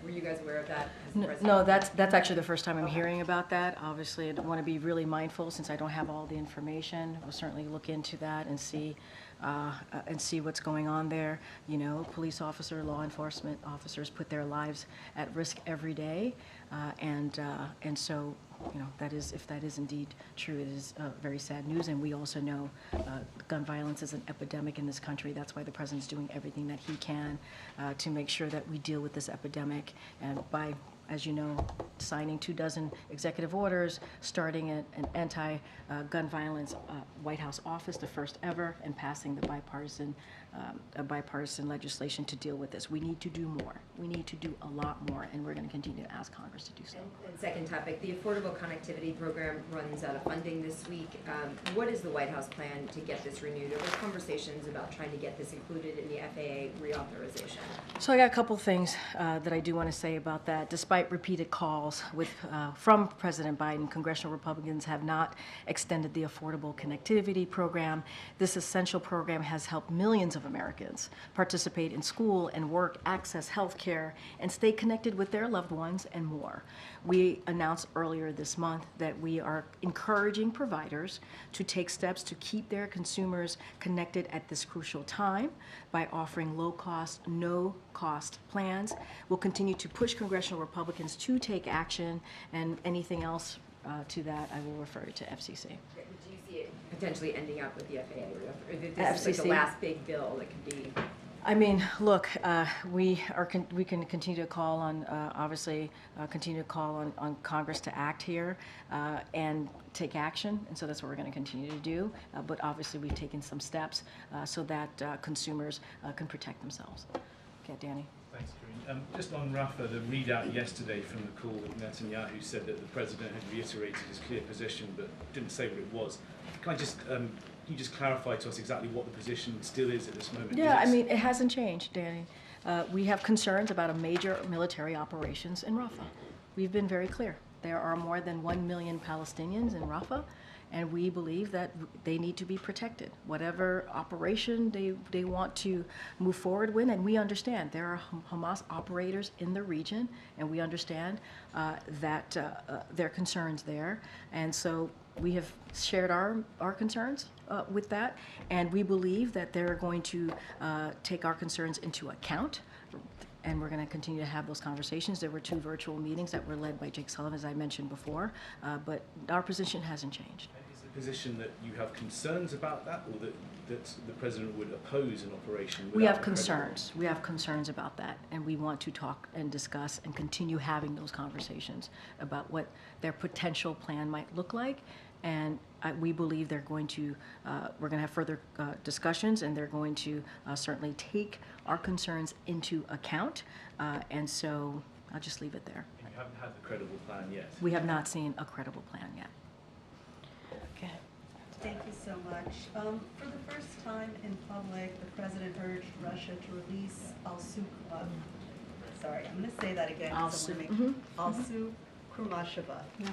Were you guys aware of that? No, that's actually the first time I'm hearing about that. Obviously, I want to be really mindful since I don't have all the information. We'll certainly look into that and see what's going on there. You know, police officers, law enforcement officers put their lives at risk every day, and so. You know, if that is indeed true, it is very sad news. And we also know gun violence is an epidemic in this country. That's why the president's doing everything that he can to make sure that we deal with this epidemic. And by, as you know, signing 24 executive orders, starting an anti-gun violence White House office, the first ever, and passing the bipartisan legislation to deal with this. We need to do more. We need to do a lot more, and we're going to continue to ask Congress to do so. And second topic, the Affordable Connectivity Program runs out of funding this week. What is the White House plan to get this renewed? Are there conversations about trying to get this included in the FAA reauthorization? So I got a couple things that I do want to say about that. Despite repeated calls from President Biden, congressional Republicans have not extended the Affordable Connectivity Program. This essential program has helped millions of Americans participate in school and work, access health care, and stay connected with their loved ones and more. We announced earlier this month that we are encouraging providers to take steps to keep their consumers connected at this crucial time by offering low-cost, no-cost plans. We'll continue to push congressional Republicans to take action, and anything else to that, I will refer to FCC. Do you see it potentially ending up with the FAA? Or this is like the last big bill that could be I mean, look, we can continue to call on, obviously, continue to call on Congress to act here and take action, and so that's what we're going to continue to do. But obviously, we've taken some steps so that consumers can protect themselves. Okay, Danny. Thanks, Karine. Just on Rafah, the readout yesterday from the call with Netanyahu said that the president had reiterated his clear position, but didn't say what it was. Can I just can you just clarify to us exactly what the position still is at this moment? Yeah, I mean, it hasn't changed, Danny. We have concerns about a major military operations in Rafah. We've been very clear. There are more than 1 million Palestinians in Rafah, and we believe that they need to be protected. Whatever operation they want to move forward with, and we understand there are Hamas operators in the region, and we understand that their concerns there. And so we have shared our concerns with that, and we believe that they're going to take our concerns into account, and we're going to continue to have those conversations. There were 2 virtual meetings that were led by Jake Sullivan, as I mentioned before, but our position hasn't changed. Is the position that you have concerns about that, or that the president would oppose an operation? We have concerns. We have concerns about that, and we want to talk and discuss and continue having those conversations about what their potential plan might look like. And we believe they're going to, we're going to have further discussions, and they're going to certainly take our concerns into account. And so I'll just leave it there. And you haven't had the credible plan yet? We have not seen a credible plan yet. Okay. Thank you so much. For the first time in public, the president urged Russia to release sorry, I'm going to say that again. Alsu Kurmasheva. Yeah.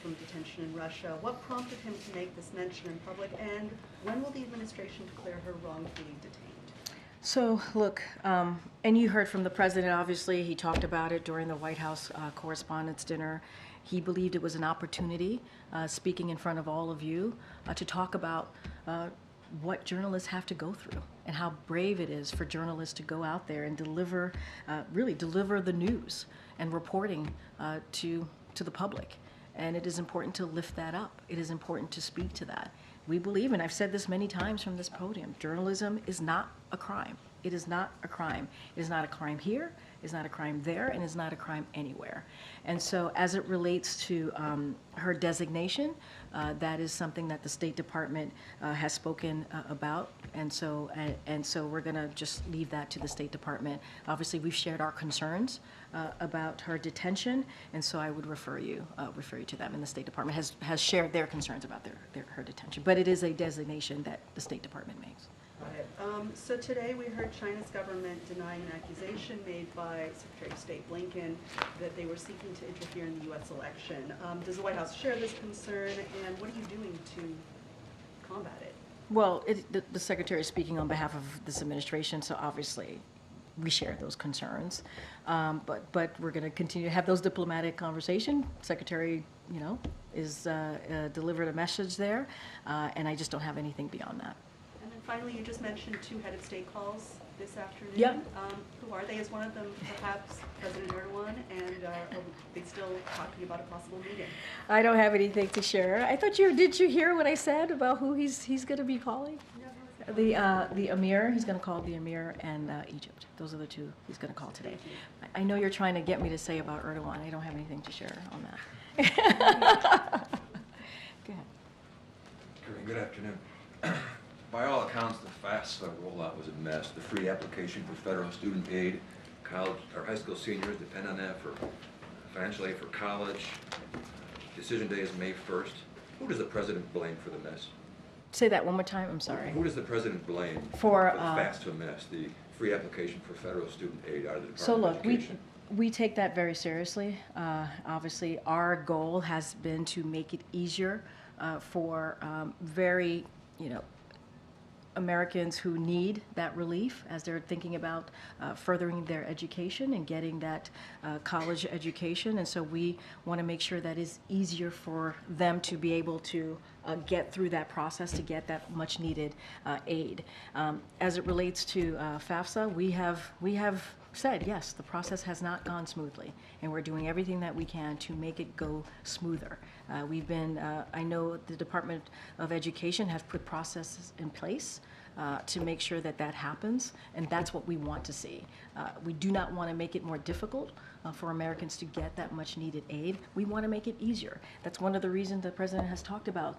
From detention in Russia. What prompted him to make this mention in public, and when will the administration declare her wrongfully detained? So, look, and you heard from the president, obviously, he talked about it during the White House Correspondents' Dinner. He believed it was an opportunity, speaking in front of all of you, to talk about what journalists have to go through and how brave it is for journalists to go out there and deliver, really deliver the news and reporting to the public. And it is important to lift that up. It is important to speak to that. We believe, and I've said this many times from this podium, journalism is not a crime. It is not a crime. It is not a crime here, it's not a crime there, and it's not a crime anywhere. And so as it relates to her designation, that is something that the State Department has spoken about. And so we're gonna just leave that to the State Department. Obviously, we've shared our concerns about her detention, and so I would refer you to them. And the State Department has shared their concerns about her detention. But it is a designation that the State Department makes. Got it. So today we heard China's government denying an accusation made by Secretary of State Blinken that they were seeking to interfere in the U.S. election. Does the White House share this concern, and what are you doing to combat it? Well, the Secretary is speaking on behalf of this administration, so obviously we share those concerns. But we're going to continue to have those diplomatic conversations. Secretary, is delivered a message there, and I just don't have anything beyond that. And then finally, you just mentioned 2 head of state calls this afternoon. Yep. Who are they? Is one of them perhaps President Erdogan, and are they still talking about a possible meeting? I don't have anything to share. I thought did you hear what I said about who he's going to be calling? The Emir, he's going to call the Emir, and Egypt. Those are the 2 he's going to call today. I know you're trying to get me to say about Erdogan. I don't have anything to share on that. Go ahead. Good afternoon. By all accounts, the FAFSA rollout was a mess. The free application for federal student aid, college or high school seniors depend on that for financial aid for college. Decision day is May 1st. Who does the president blame for the mess? Say that one more time. I'm sorry. Who does the president blame for the FAFSA mess, the free application for federal student aid out of the Department So look, of Education? we take that very seriously. Obviously, our goal has been to make it easier for very, Americans who need that relief as they're thinking about furthering their education and getting that college education. And so we want to make sure that it's easier for them to be able to get through that process to get that much needed aid. As it relates to FAFSA, we have said, yes, the process has not gone smoothly, and we're doing everything that we can to make it go smoother. I know the Department of Education has put processes in place to make sure that that happens, and that's what we want to see. We do not want to make it more difficult for Americans to get that much needed aid. We want to make it easier. That's one of the reasons the President has talked about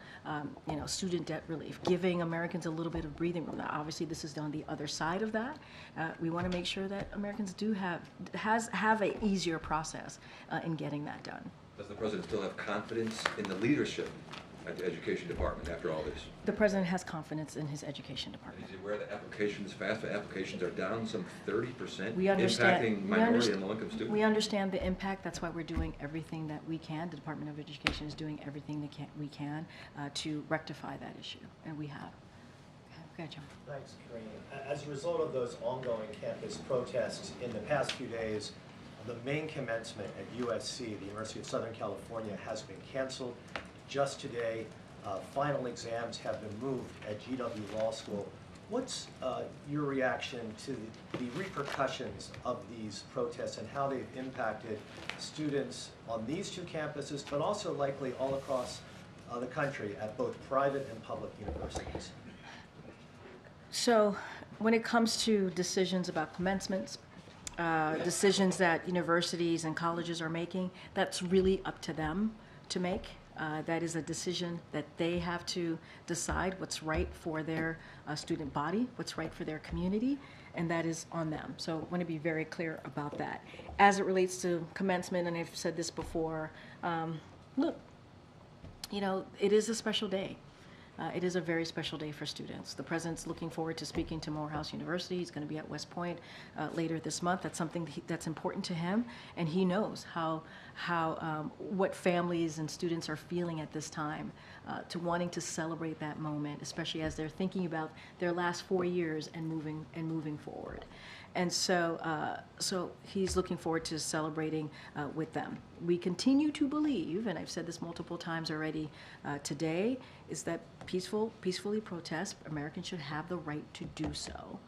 student debt relief, giving Americans a little bit of breathing room. Now, obviously, this is on the other side of that. We want to make sure that Americans do have an easier process in getting that done. Does the President still have confidence in the leadership at the Education Department after all this? The President has confidence in his Education Department. Is he aware that FAFSA applications are down some 30%, We understand, impacting minority and low-income students? We understand the impact. That's why we're doing everything that we can. The Department of Education is doing everything we can to rectify that issue, and we have. Okay, John. Thanks, Karine. As a result of those ongoing campus protests in the past few days, the main commencement at USC, the University of Southern California, has been canceled. Just today, final exams have been moved at GW Law School. What's your reaction to the repercussions of these protests and how they've impacted students on these two campuses, but also likely all across the country at both private and public universities? So when it comes to decisions about commencements, decisions that universities and colleges are making, that's really up to them to make. That is a decision that they have to decide what's right for their student body, what's right for their community, and that is on them. So I want to be very clear about that. As it relates to commencement, and I've said this before, look, it is a special day. It is a very special day for students. The President's looking forward to speaking to Morehouse University. He's going to be at West Point later this month. That's something that's important to him, and he knows what families and students are feeling at this time, to wanting to celebrate that moment, especially as they're thinking about their last 4 years and moving forward. And so he's looking forward to celebrating with them. We continue to believe, and I've said this multiple times already today, is that peacefully protest. Americans should have the right to do so,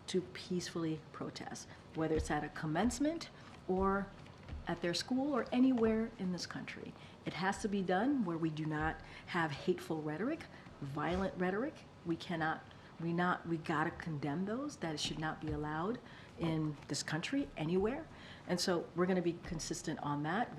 to peacefully protest, whether it's at a commencement or at their school or anywhere in this country. It has to be done where we do not have hateful rhetoric, violent rhetoric. We gotta condemn those. That should not be allowed in this country anywhere. And so we're going to be consistent on that.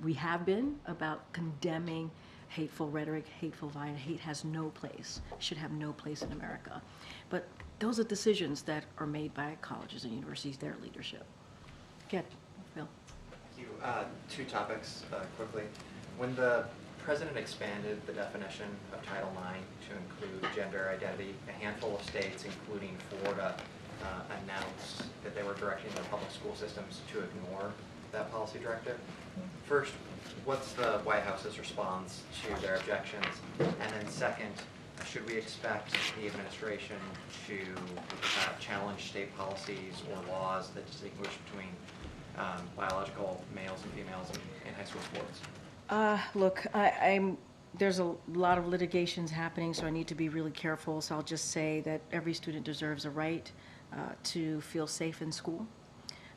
We have been about condemning hateful rhetoric, hateful violence. Hate has no place, should have no place in America. But those are decisions that are made by colleges and universities, their leadership. Good, Phil. Thank you. Two topics quickly. When the President expanded the definition of Title IX to include gender identity, a handful of states, including Florida, announced that they were directing their public school systems to ignore that policy directive. First, what's the White House's response to their objections? And then second, should we expect the administration to challenge state policies or laws that distinguish between biological males and females in high school sports? Look, there's a lot of litigations happening, so I need to be really careful. So I'll just say that every student deserves a right to feel safe in school.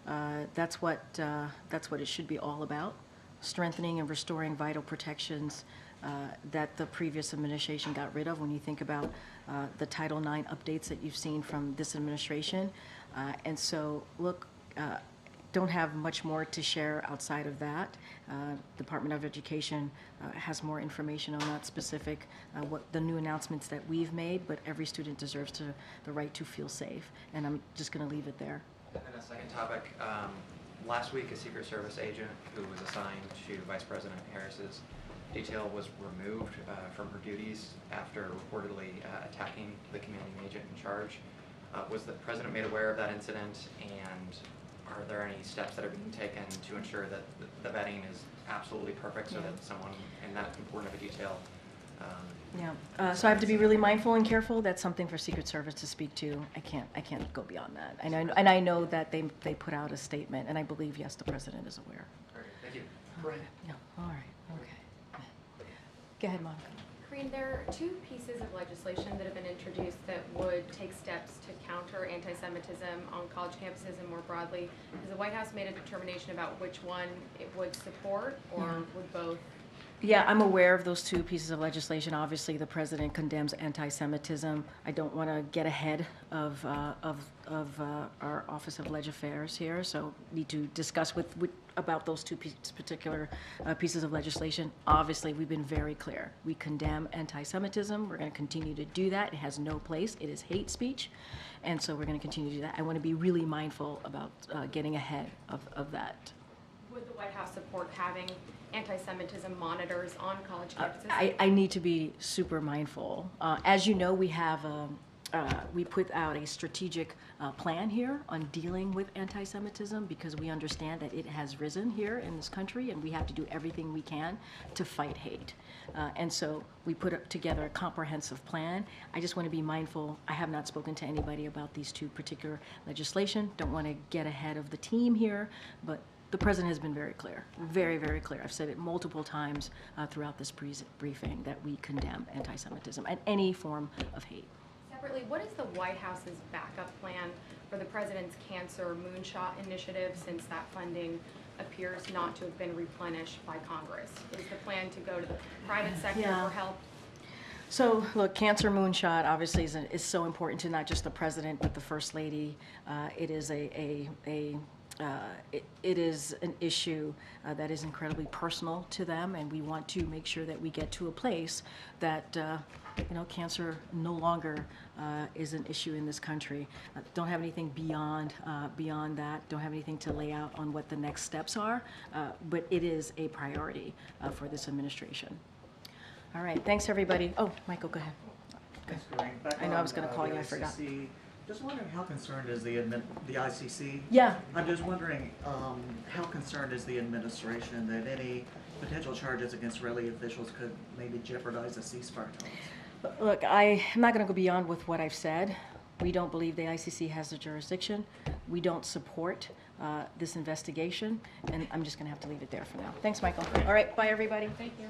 That's what it should be all about, strengthening and restoring vital protections that the previous administration got rid of. When you think about the Title IX updates that you've seen from this administration. And so, look, don't have much more to share outside of that. Department of Education has more information on that specific, what the new announcements that we've made, but every student deserves the right to feel safe. And I'm just going to leave it there. And a second topic, last week a Secret Service agent who was assigned to Vice President Harris's detail was removed from her duties after reportedly attacking the commanding agent in charge. Was the President made aware of that incident, and are there any steps that are being taken to ensure that the vetting is absolutely perfect so that someone in that important of a detail so I have to be really mindful and careful. That's something for Secret Service to speak to. I can't go beyond that. And I know that they put out a statement, and I believe, yes, the President is aware. All right, thank you. All right. Yeah. All right. Okay. Go ahead, Monica. Karine, there are two pieces of legislation that have been introduced that would take steps to counter anti-Semitism on college campuses and more broadly. Has the White House made a determination about which one it would support, or would both Yeah, I'm aware of those two pieces of legislation. Obviously, the president condemns anti-Semitism. I don't want to get ahead of our Office of Leg Affairs here, so need to discuss about those two particular pieces of legislation. Obviously, we've been very clear. We condemn anti-Semitism. We're going to continue to do that. It has no place. It is hate speech, and so we're going to continue to do that. I want to be really mindful about getting ahead of that. Would the White House support having anti-Semitism monitors on college campuses? I need to be super mindful. As you know, we put out a strategic plan here on dealing with anti-Semitism because we understand that it has risen here in this country and we have to do everything we can to fight hate. And so we put together a comprehensive plan. I just want to be mindful. I have not spoken to anybody about these two particular legislation. Don't want to get ahead of the team here, but the president has been very clear, very, very clear. I've said it multiple times throughout this briefing that we condemn anti-Semitism and any form of hate. Separately, what is the White House's backup plan for the president's cancer moonshot initiative since that funding appears not to have been replenished by Congress? Is the plan to go to the private sector for help? So, look, Cancer Moonshot obviously is so important to not just the president but the First Lady. It is it is an issue that is incredibly personal to them, and we want to make sure that we get to a place that cancer no longer is an issue in this country. Don't have anything beyond that. Don't have anything to lay out on what the next steps are, but it is a priority for this administration. All right, thanks everybody. Oh, Michael, go ahead. Thanks, Karine. Back I know I was on, going to call the you. I forgot. ICC, just wondering how concerned is the ICC? Yeah. I'm just wondering how concerned is the administration that any potential charges against Israeli officials could maybe jeopardize a ceasefire talks? Look, I'm not going to go beyond with what I've said. We don't believe the ICC has the jurisdiction. We don't support this investigation, and I'm just going to have to leave it there for now. Thanks, Michael. All right, bye, everybody. Thank you.